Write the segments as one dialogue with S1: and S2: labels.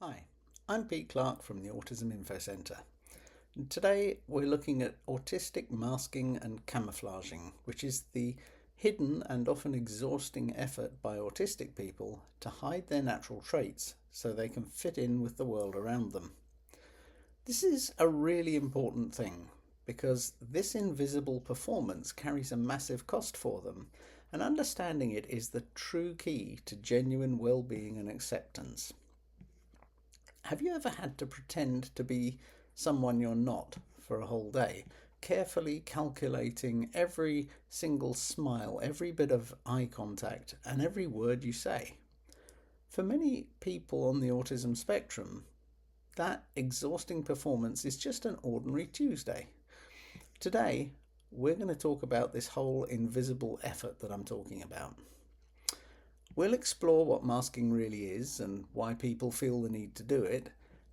S1: Hi, I'm Pete Clark from the Autism Info Centre. And today we're looking at autistic masking and camouflaging, which is the hidden and often exhausting effort by autistic people to hide their natural traits so they can fit in with the world around them. This is a really important thing because this invisible performance carries a massive cost for them, and understanding it is the true key to genuine well-being and acceptance. Have you ever had to pretend to be someone you're not for a whole day, carefully calculating every single smile, every bit of eye contact, and every word you say? For many people on the autism spectrum, that exhausting performance is just an ordinary Tuesday. Today, we're going to talk about this whole invisible effort that I'm talking about. We'll explore what masking really is and why people feel the need to do it,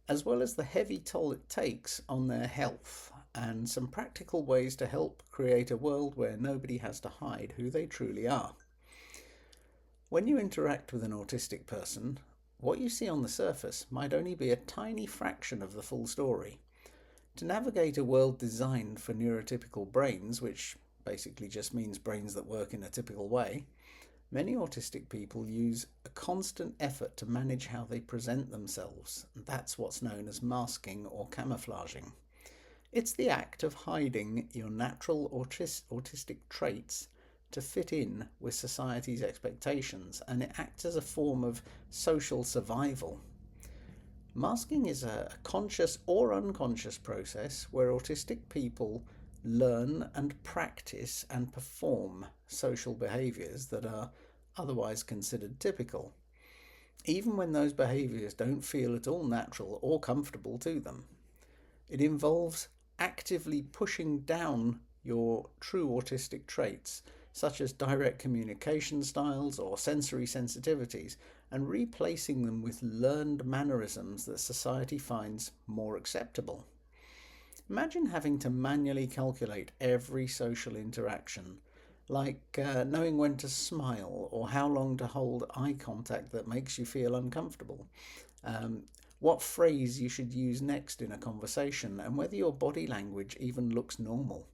S1: as well as the heavy toll it takes on their health and some practical ways to help create a world where nobody has to hide who they truly are. When you interact with an autistic person, what you see on the surface might only be a tiny fraction of the full story. To navigate a world designed for neurotypical brains, which basically just means brains that work in a typical way, many autistic people use a constant effort to manage how they present themselves. That's what's known as masking or camouflaging. It's the act of hiding your natural autistic traits to fit in with society's expectations, and it acts as a form of social survival. Masking is a conscious or unconscious process where autistic people learn and practice and perform social behaviours that are otherwise considered typical, even when those behaviours don't feel at all natural or comfortable to them. It involves actively pushing down your true autistic traits, such as direct communication styles or sensory sensitivities, and replacing them with learned mannerisms that society finds more acceptable. Imagine having to manually calculate every social interaction, like knowing when to smile or how long to hold eye contact that makes you feel uncomfortable, um, what phrase you should use next in a conversation, and whether your body language even looks normal.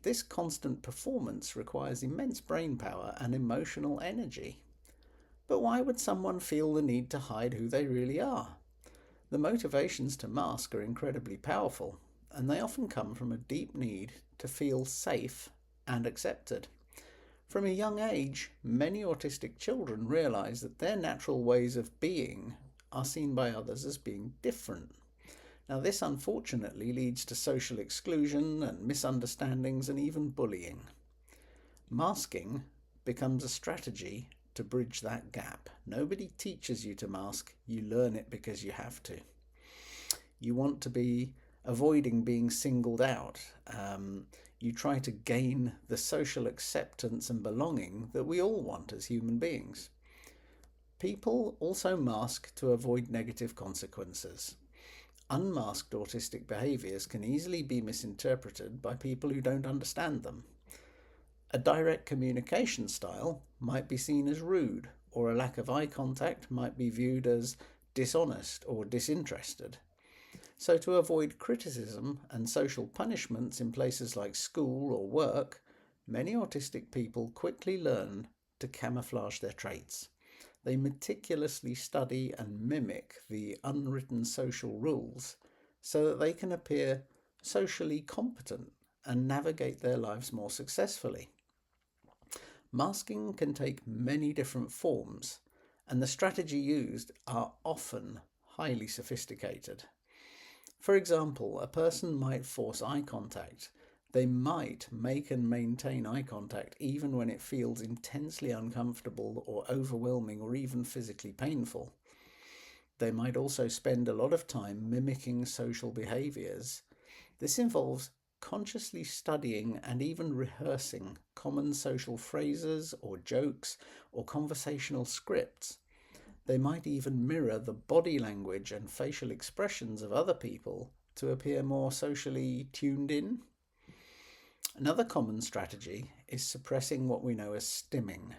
S1: This constant performance requires immense brain power and emotional energy. But why would someone feel the need to hide who they really are? The motivations to mask are incredibly powerful, and they often come from a deep need to feel safe and accepted. From a young age, many autistic children realize that their natural ways of being are seen by others as being different. Now, this unfortunately leads to social exclusion and misunderstandings and even bullying. Masking becomes a strategy to bridge that gap. Nobody teaches you to mask, you learn it because you have to. You want to be avoiding being singled out. You try to gain the social acceptance and belonging that we all want as human beings. People also mask to avoid negative consequences. Unmasked autistic behaviours can easily be misinterpreted by people who don't understand them. A direct communication style might be seen as rude, or a lack of eye contact might be viewed as dishonest or disinterested. So, to avoid criticism and social punishments in places like school or work, many autistic people quickly learn to camouflage their traits. They meticulously study and mimic the unwritten social rules so that they can appear socially competent and navigate their lives more successfully. Masking can take many different forms, and the strategy used are often highly sophisticated. For example, a person might force eye contact. They might make and maintain eye contact even when it feels intensely uncomfortable or overwhelming or even physically painful. They might also spend a lot of time mimicking social behaviours. This involves consciously studying and even rehearsing common social phrases or jokes or conversational scripts. They might even mirror the body language and facial expressions of other people to appear more socially tuned in. Another common strategy is suppressing what we know as stimming.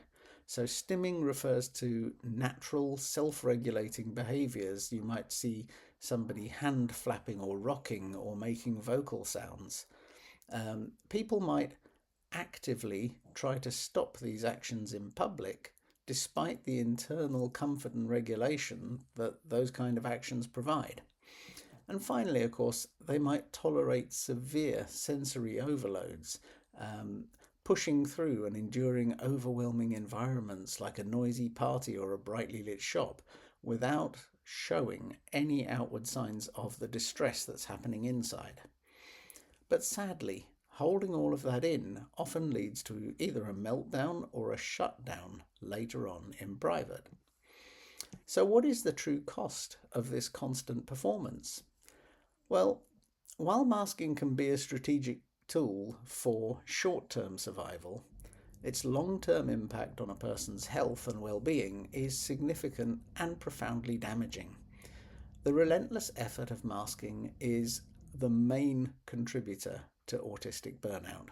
S1: So stimming refers to natural self-regulating behaviors. You might see somebody hand flapping or rocking or making vocal sounds. People might actively try to stop these actions in public despite the internal comfort and regulation that those kind of actions provide. And finally, of course, they might tolerate severe sensory overloads, pushing through and enduring overwhelming environments like a noisy party or a brightly lit shop without showing any outward signs of the distress that's happening inside. But sadly, holding all of that in often leads to either a meltdown or a shutdown later on in private. So what is the true cost of this constant performance? Well, while masking can be a strategic tool for short-term survival, its long-term impact on a person's health and well-being is significant and profoundly damaging. The relentless effort of masking is the main contributor to autistic burnout.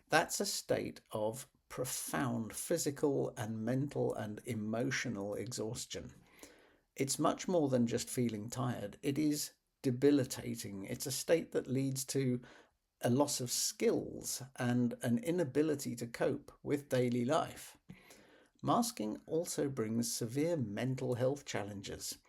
S1: That's a state of profound physical and mental and emotional exhaustion. It's much more than just feeling tired. It is debilitating. It's a state that leads to a loss of skills and an inability to cope with daily life. Masking also brings severe mental health challenges.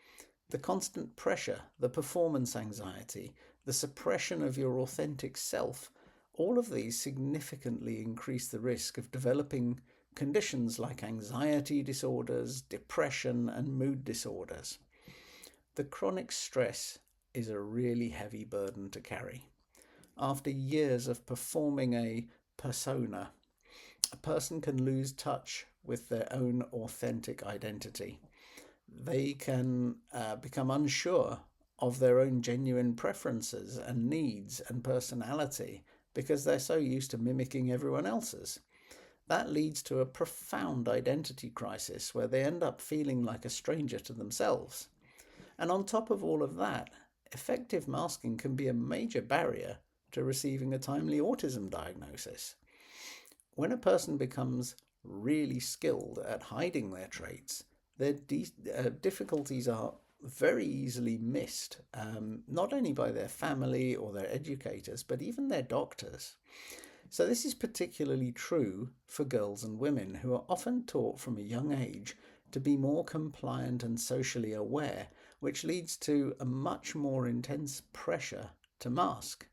S1: The constant pressure, the performance anxiety, the suppression of your authentic self, all of these significantly increase the risk of developing conditions like anxiety disorders, depression, and mood disorders. The chronic stress is a really heavy burden to carry. After years of performing a persona, a person can lose touch with their own authentic identity. They can become unsure of their own genuine preferences and needs and personality because they're so used to mimicking everyone else's. That leads to a profound identity crisis where they end up feeling like a stranger to themselves. And on top of all of that, effective masking can be a major barrier to receiving a timely autism diagnosis. When a person becomes really skilled at hiding their traits, their difficulties are very easily missed, not only by their family or their educators, but even their doctors. So this is particularly true for girls and women who are often taught from a young age to be more compliant and socially aware, which leads to a much more intense pressure to mask.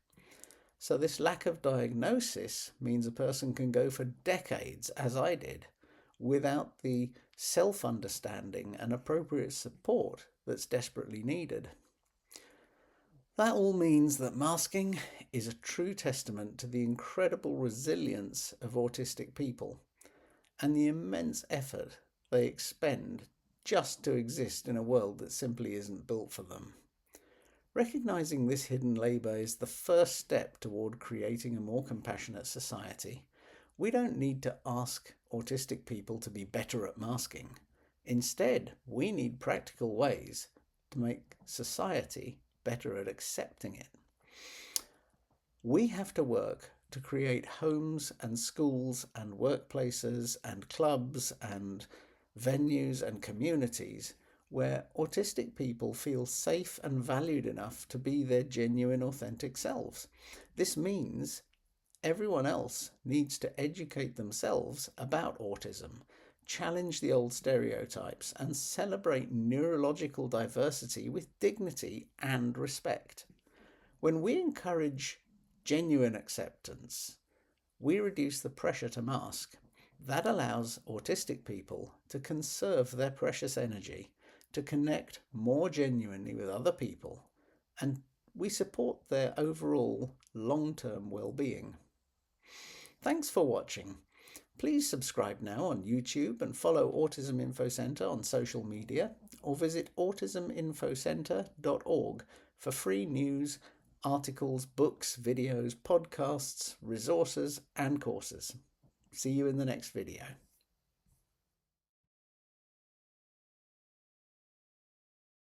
S1: So this lack of diagnosis means a person can go for decades, as I did, without the self-understanding and appropriate support that's desperately needed. That all means that masking is a true testament to the incredible resilience of autistic people and the immense effort they expend just to exist in a world that simply isn't built for them. Recognizing this hidden labor is the first step toward creating a more compassionate society. We don't need to ask autistic people to be better at masking. Instead, we need practical ways to make society better at accepting it. We have to work to create homes and schools and workplaces and clubs and venues and communities where autistic people feel safe and valued enough to be their genuine, authentic selves. This means everyone else needs to educate themselves about autism, challenge the old stereotypes, and celebrate neurological diversity with dignity and respect. When we encourage genuine acceptance, we reduce the pressure to mask. That allows autistic people to conserve their precious energy, to connect more genuinely with other people, and we support their overall long-term well-being. Thanks for watching. Please subscribe now on YouTube and follow Autism Info Centre on social media, or visit autisminfocenter.org for free news, articles, books, videos, podcasts, resources and courses. See you in the next video.